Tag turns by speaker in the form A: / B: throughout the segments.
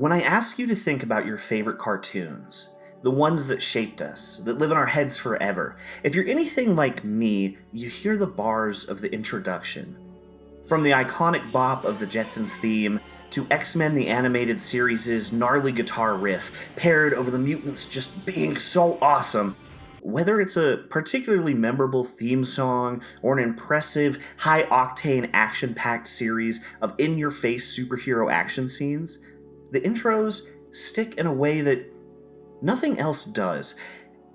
A: When I ask you to think about your favorite cartoons, the ones that shaped us, that live in our heads forever, if you're anything like me, you hear the bars of the introduction. From the iconic bop of the Jetsons theme, to X-Men the Animated Series' gnarly guitar riff, paired over the mutants just being so awesome. Whether it's a particularly memorable theme song or an impressive, high-octane, action-packed series of in-your-face superhero action scenes, the intros stick in a way that nothing else does.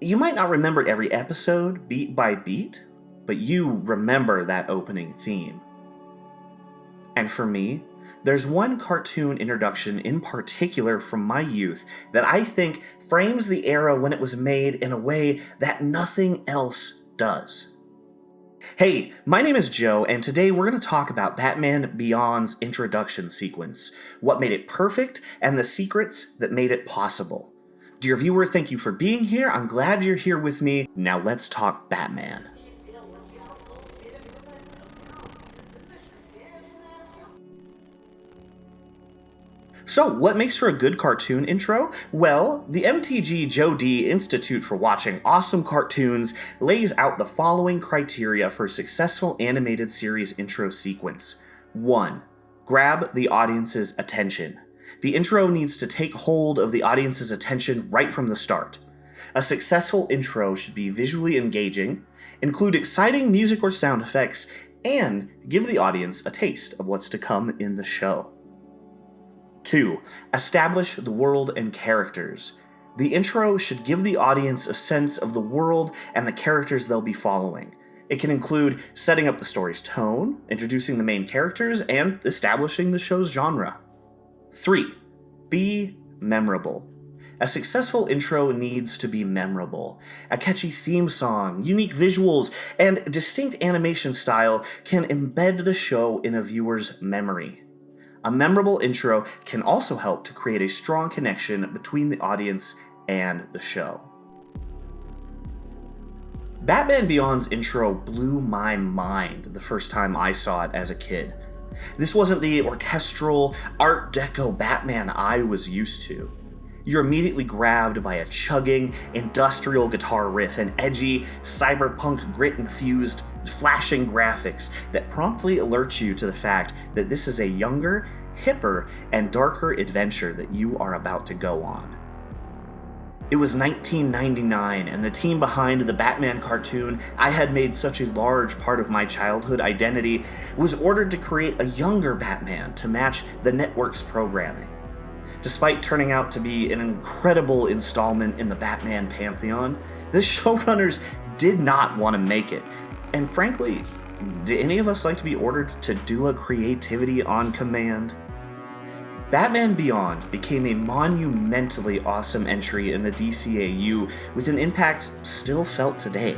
A: You might not remember every episode, beat by beat, but you remember that opening theme. And for me, there's one cartoon introduction in particular from my youth that I think frames the era when it was made in a way that nothing else does. Hey, my name is Joe, and today we're going to talk about Batman Beyond's introduction sequence, what made it perfect, and the secrets that made it possible. Dear viewer, thank you for being here. I'm glad you're here with me. Now let's talk Batman. So, what makes for a good cartoon intro? Well, the MTG Joe D Institute for Watching Awesome Cartoons lays out the following criteria for a successful animated series intro sequence. 1. Grab the audience's attention. The intro needs to take hold of the audience's attention right from the start. A successful intro should be visually engaging, include exciting music or sound effects, and give the audience a taste of what's to come in the show. 2. Establish the world and characters. The intro should give the audience a sense of the world and the characters they'll be following. It can include setting up the story's tone, introducing the main characters, and establishing the show's genre. 3. Be memorable. A successful intro needs to be memorable. A catchy theme song, unique visuals, and distinct animation style can embed the show in a viewer's memory. A memorable intro can also help to create a strong connection between the audience and the show. Batman Beyond's intro blew my mind the first time I saw it as a kid. This wasn't the orchestral, Art Deco Batman I was used to. You're immediately grabbed by a chugging, industrial guitar riff and edgy, cyberpunk grit-infused, flashing graphics that promptly alert you to the fact that this is a younger, hipper, and darker adventure that you are about to go on. It was 1999, and the team behind the Batman cartoon I had made such a large part of my childhood identity was ordered to create a younger Batman to match the network's programming. Despite turning out to be an incredible installment in the Batman pantheon, the showrunners did not want to make it. And frankly, do any of us like to be ordered to do a creativity on command? Batman Beyond became a monumentally awesome entry in the DCAU with an impact still felt today.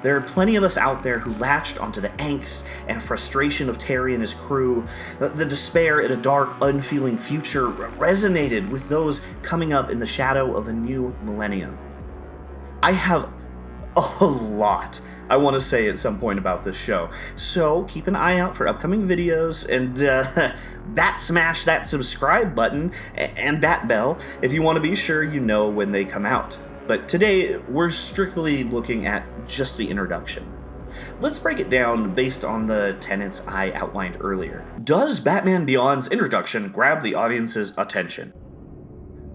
A: There are plenty of us out there who latched onto the angst and frustration of Terry and his crew. The despair at a dark, unfeeling future resonated with those coming up in the shadow of a new millennium. I have a lot I want to say at some point about this show, so keep an eye out for upcoming videos and smash that subscribe button and bat bell if you want to be sure you know when they come out. But today, we're strictly looking at just the introduction. Let's break it down based on the tenets I outlined earlier. Does Batman Beyond's introduction grab the audience's attention?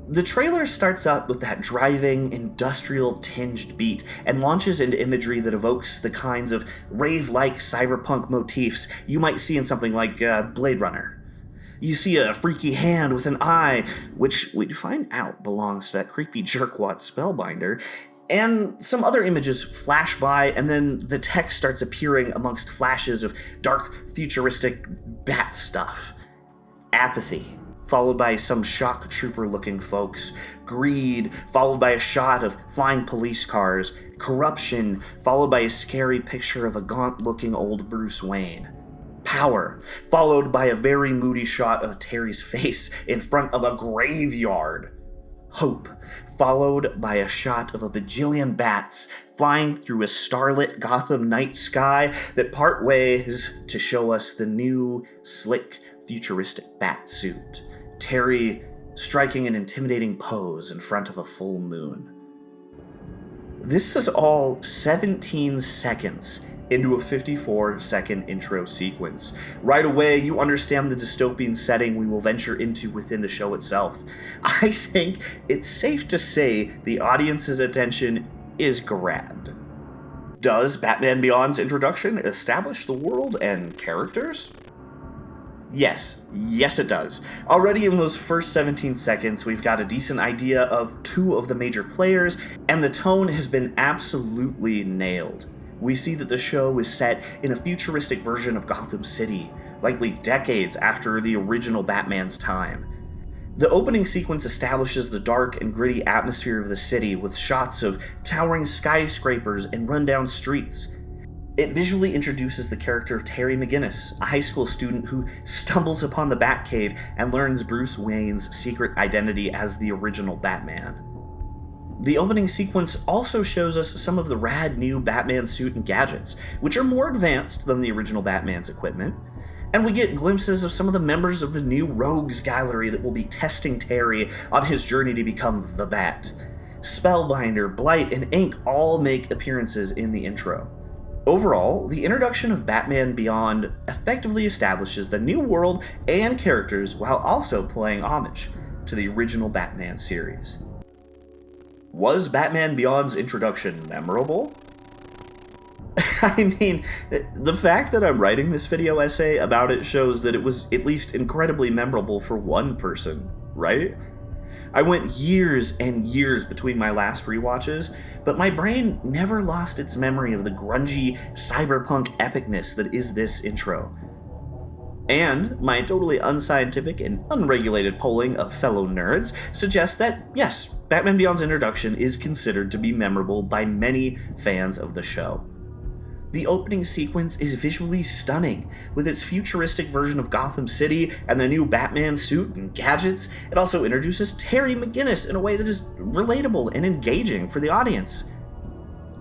A: The trailer starts out with that driving, industrial-tinged beat and launches into imagery that evokes the kinds of rave-like cyberpunk motifs you might see in something like Blade Runner. You see a freaky hand with an eye, which we find out belongs to that creepy jerkwad Spellbinder, and some other images flash by, and then the text starts appearing amongst flashes of dark, futuristic bat stuff. Apathy, followed by some shock trooper-looking folks. Greed, followed by a shot of flying police cars. Corruption, followed by a scary picture of a gaunt-looking old Bruce Wayne. Power, followed by a very moody shot of Terry's face in front of a graveyard. Hope, followed by a shot of a bajillion bats flying through a starlit Gotham night sky that part ways to show us the new, slick, futuristic bat suit. Terry striking an intimidating pose in front of a full moon. This is all 17 seconds into a 54-second intro sequence. Right away, you understand the dystopian setting we will venture into within the show itself. I think it's safe to say the audience's attention is grabbed. Does Batman Beyond's introduction establish the world and characters? Yes it does. Already in those first 17 seconds, we've got a decent idea of two of the major players, and the tone has been absolutely nailed. We see that the show is set in a futuristic version of Gotham City, likely decades after the original Batman's time. The opening sequence establishes the dark and gritty atmosphere of the city with shots of towering skyscrapers and rundown streets. It visually introduces the character of Terry McGinnis, a high school student who stumbles upon the Batcave and learns Bruce Wayne's secret identity as the original Batman. The opening sequence also shows us some of the rad new Batman suit and gadgets, which are more advanced than the original Batman's equipment, and we get glimpses of some of the members of the new Rogues Gallery that will be testing Terry on his journey to become the Bat. Spellbinder, Blight, and Ink all make appearances in the intro. Overall, the introduction of Batman Beyond effectively establishes the new world and characters while also paying homage to the original Batman series. Was Batman Beyond's introduction memorable? I mean, the fact that I'm writing this video essay about it shows that it was at least incredibly memorable for one person, right? I went years and years between my last rewatches, but my brain never lost its memory of the grungy, cyberpunk epicness that is this intro. And my totally unscientific and unregulated polling of fellow nerds suggests that, yes, Batman Beyond's introduction is considered to be memorable by many fans of the show. The opening sequence is visually stunning, with its futuristic version of Gotham City and the new Batman suit and gadgets. It also introduces Terry McGinnis in a way that is relatable and engaging for the audience.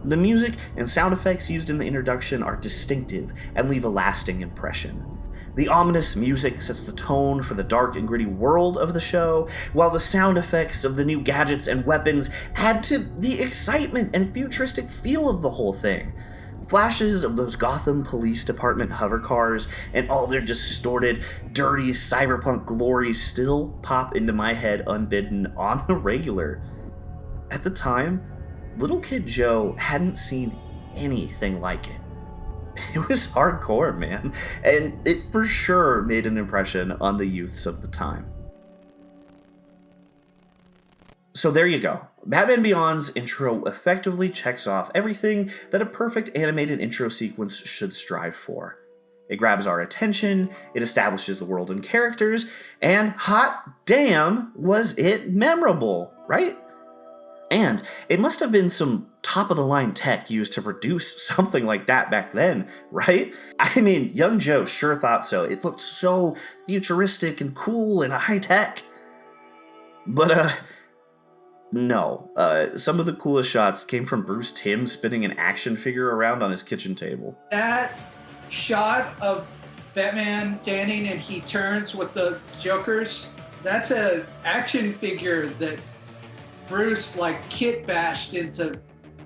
A: The music and sound effects used in the introduction are distinctive and leave a lasting impression. The ominous music sets the tone for the dark and gritty world of the show, while the sound effects of the new gadgets and weapons add to the excitement and futuristic feel of the whole thing. Flashes of those Gotham Police Department hover cars and all their distorted, dirty cyberpunk glory still pop into my head unbidden on the regular. At the time, little kid Joe hadn't seen anything like it. It was hardcore, man, and it for sure made an impression on the youths of the time. So there you go. Batman Beyond's intro effectively checks off everything that a perfect animated intro sequence should strive for. It grabs our attention, it establishes the world and characters, and hot damn, was it memorable, right? And it must have been some top-of-the-line tech used to produce something like that back then, right? I mean, young Joe sure thought so. It looked so futuristic and cool and high-tech. But, no. Some of the coolest shots came from Bruce Timm spinning an action figure around on his kitchen table.
B: That shot of Batman standing and he turns with the Jokers, that's an action figure that Bruce like kit bashed into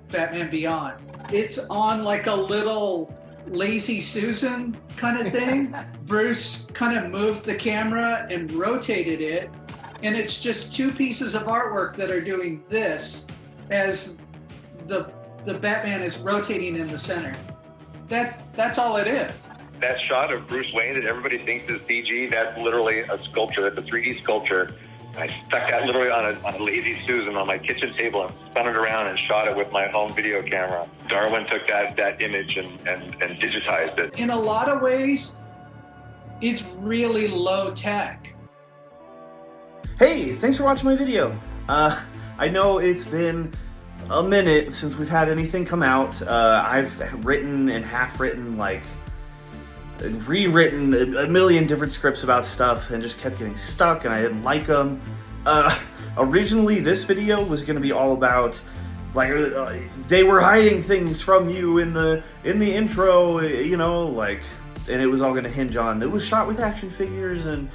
B: Batman Beyond. It's on like a little Lazy Susan kind of thing. Bruce kind of moved the camera and rotated it, and it's just two pieces of artwork that are doing this as the Batman is rotating in the center. That's all it is.
C: That shot of Bruce Wayne that everybody thinks is CG, that's literally a sculpture. That's a 3D sculpture. I stuck that literally on a Lazy Susan on my kitchen table and spun it around and shot it with my home video camera. Darwin took that image and digitized it.
B: In a lot of ways, it's really low tech.
A: Hey, thanks for watching my video. I know it's been a minute since we've had anything come out. I've written and half-written, like, rewritten a million different scripts about stuff and just kept getting stuck and I didn't like them. Originally, this video was going to be all about, like, they were hiding things from you in the intro, you know, like, and it was all going to hinge on, it was shot with action figures and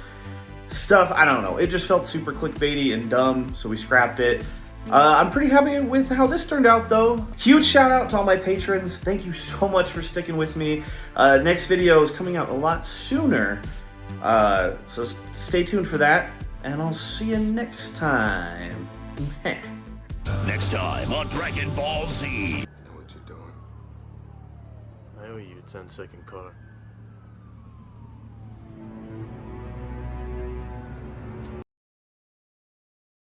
A: stuff. I don't know. It just felt super clickbaity and dumb, so we scrapped it. I'm pretty happy with how this turned out, though. Huge shout out to all my patrons. Thank you so much for sticking with me. Next video is coming out a lot sooner, so stay tuned for that, and I'll see you next time.
D: Next time on Dragon Ball Z.
E: I know what you're doing.
F: I owe you a 10-second car.